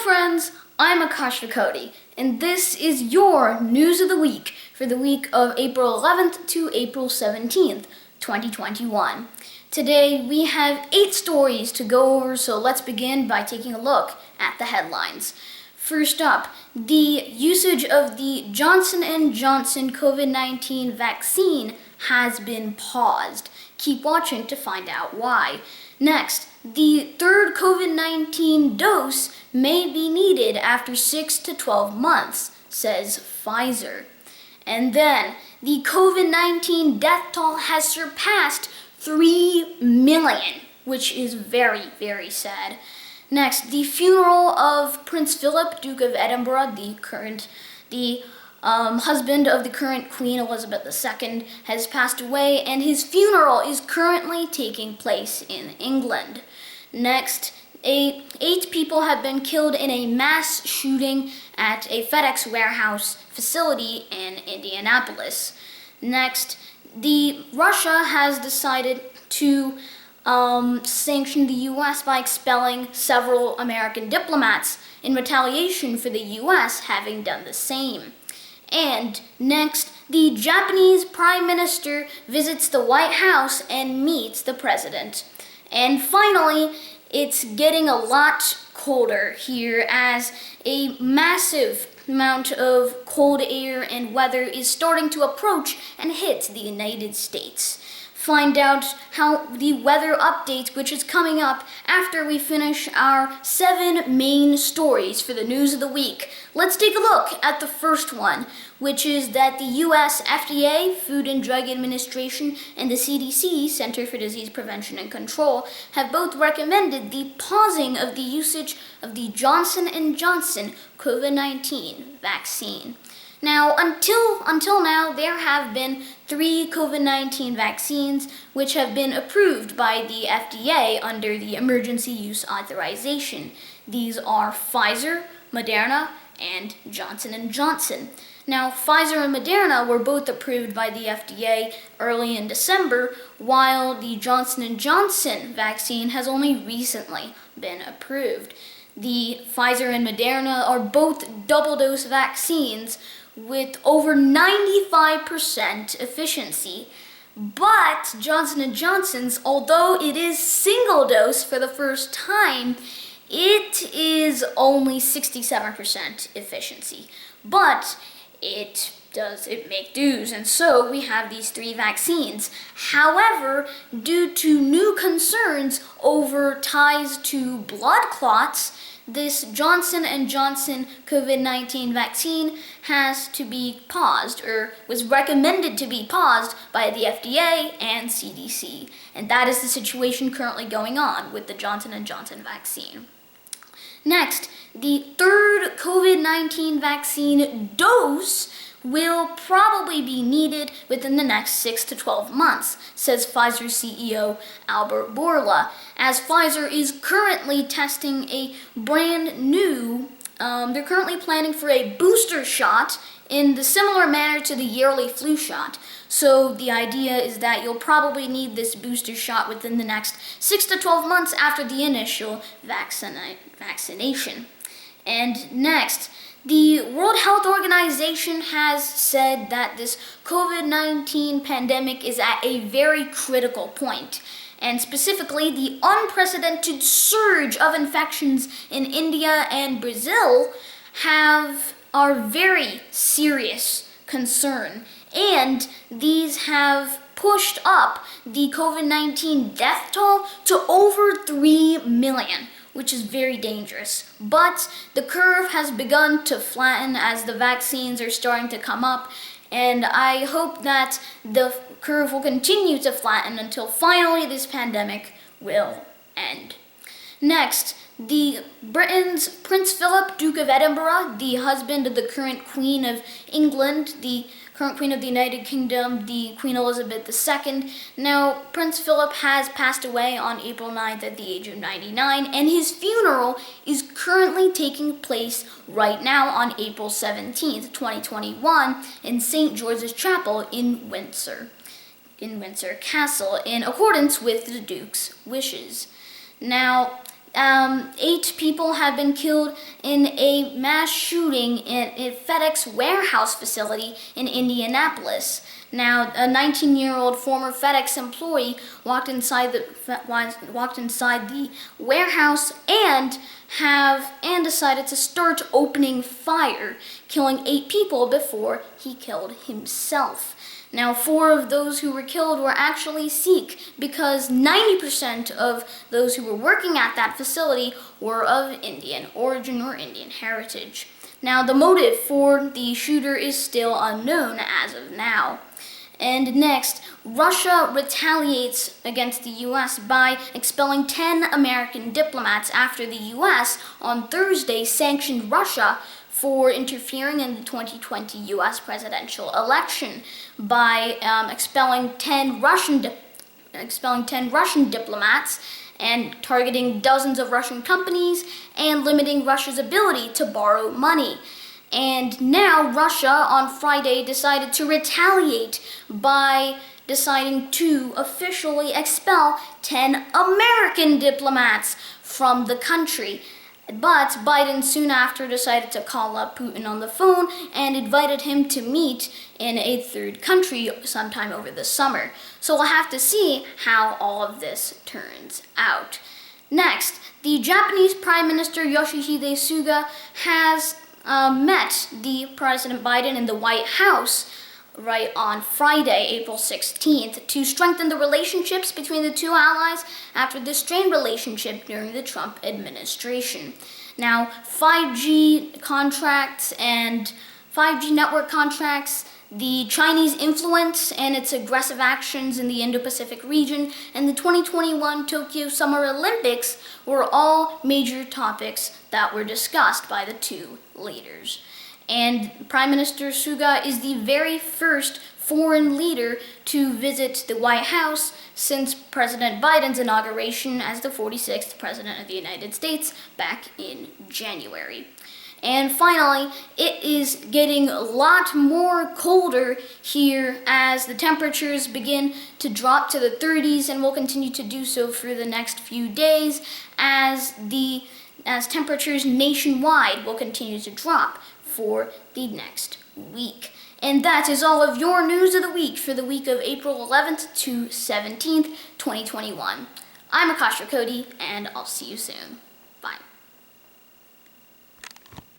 friends, I'm Akash Cody, and this is your News of the Week for the week of April 11th to April 17th, 2021. Today we have 8 stories to go over, so let's begin by taking a look at the headlines. First up, the usage of the Johnson & Johnson COVID-19 vaccine has been paused. Keep watching to find out why. Next, the third COVID-19 dose may be needed after 6 to 12 months, says Pfizer. And then, the COVID-19 death toll has surpassed 3 million, which is very, very sad. Next, the funeral of Prince Philip, Duke of Edinburgh, the husband of the current Queen Elizabeth II, has passed away, and his funeral is currently taking place in England. Next, 8 people have been killed in a mass shooting at a FedEx warehouse facility in Indianapolis. Next, Russia has decided to sanction the U.S. by expelling several American diplomats in retaliation for the U.S. having done the same. And next, the Japanese Prime Minister visits the White House and meets the President. And finally, it's getting a lot colder here as a massive amount of cold air and weather is starting to approach and hit the United States. Find out how the weather update, which is coming up after we finish our 7 main stories for the news of the week. Let's take a look at the first one, which is that the U.S. FDA, Food and Drug Administration, and the CDC, Center for Disease Prevention and Control, have both recommended the pausing of the usage of the Johnson & Johnson COVID-19 vaccine. Now, until now, there have been 3 COVID-19 vaccines which have been approved by the FDA under the emergency use authorization. These are Pfizer, Moderna, and Johnson & Johnson. Now, Pfizer and Moderna were both approved by the FDA early in December, while the Johnson & Johnson vaccine has only recently been approved. The Pfizer and Moderna are both double-dose vaccines with over 95% efficiency. But Johnson & Johnson's, although it is single dose for the first time, it is only 67% efficiency. But it make dues, and so we have these 3 vaccines. However, due to new concerns over ties to blood clots, this Johnson & Johnson COVID-19 vaccine has to be paused, or was recommended to be paused by the FDA and CDC. And that is the situation currently going on with the Johnson & Johnson vaccine. Next, the third COVID-19 vaccine dose will probably be needed within the next 6 to 12 months, says Pfizer CEO Albert Bourla, as Pfizer is currently testing a brand new, they're currently planning for a booster shot in the similar manner to the yearly flu shot. So the idea is that you'll probably need this booster shot within the next 6 to 12 months after the initial vaccination. And next, the World Health Organization has said that this COVID-19 pandemic is at a very critical point, and specifically the unprecedented surge of infections in India and Brazil are very serious concern, and these have pushed up the COVID-19 death toll to over 3 million. Which is very dangerous. But the curve has begun to flatten as the vaccines are starting to come up, and I hope that the curve will continue to flatten until finally this pandemic will end. Next, Britain's Prince Philip, Duke of Edinburgh, the husband of the current Queen of England, the current Queen of the United Kingdom, the Queen Elizabeth II. Now, Prince Philip has passed away on April 9th at the age of 99, and his funeral is currently taking place right now on April 17th, 2021, in St. George's Chapel in Windsor Castle, in accordance with the Duke's wishes. Now, 8 people have been killed in a mass shooting in a FedEx warehouse facility in Indianapolis. Now, a 19-year-old former FedEx employee walked inside the warehouse and decided to start opening fire, killing 8 people before he killed himself. Now, 4 of those who were killed were actually Sikh, because 90% of those who were working at that facility were of Indian origin or Indian heritage. Now, the motive for the shooter is still unknown as of now. And next, Russia retaliates against the U.S. by expelling 10 American diplomats after the U.S. on Thursday sanctioned Russia for interfering in the 2020 U.S. presidential election by expelling 10 Russian diplomats and targeting dozens of Russian companies and limiting Russia's ability to borrow money. And now Russia on Friday decided to retaliate by deciding to officially expel 10 American diplomats from the country. But Biden soon after decided to call up Putin on the phone and invited him to meet in a third country sometime over the summer. So we'll have to see how all of this turns out. Next, the Japanese Prime Minister Yoshihide Suga has met the President Biden in the White House right on Friday, April 16th, to strengthen the relationships between the two allies after the strained relationship during the Trump administration. Now, 5G contracts and 5G network contracts, the Chinese influence and its aggressive actions in the Indo-Pacific region, and the 2021 Tokyo Summer Olympics were all major topics that were discussed by the two leaders. And Prime Minister Suga is the very first foreign leader to visit the White House since President Biden's inauguration as the 46th President of the United States back in January. And finally, it is getting a lot more colder here as the temperatures begin to drop to the 30s and will continue to do so for the next few days as temperatures nationwide will continue to drop for the next week. And that is all of your news of the week for the week of April 11th to 17th, 2021. I'm Akash Rakoti, and I'll see you soon.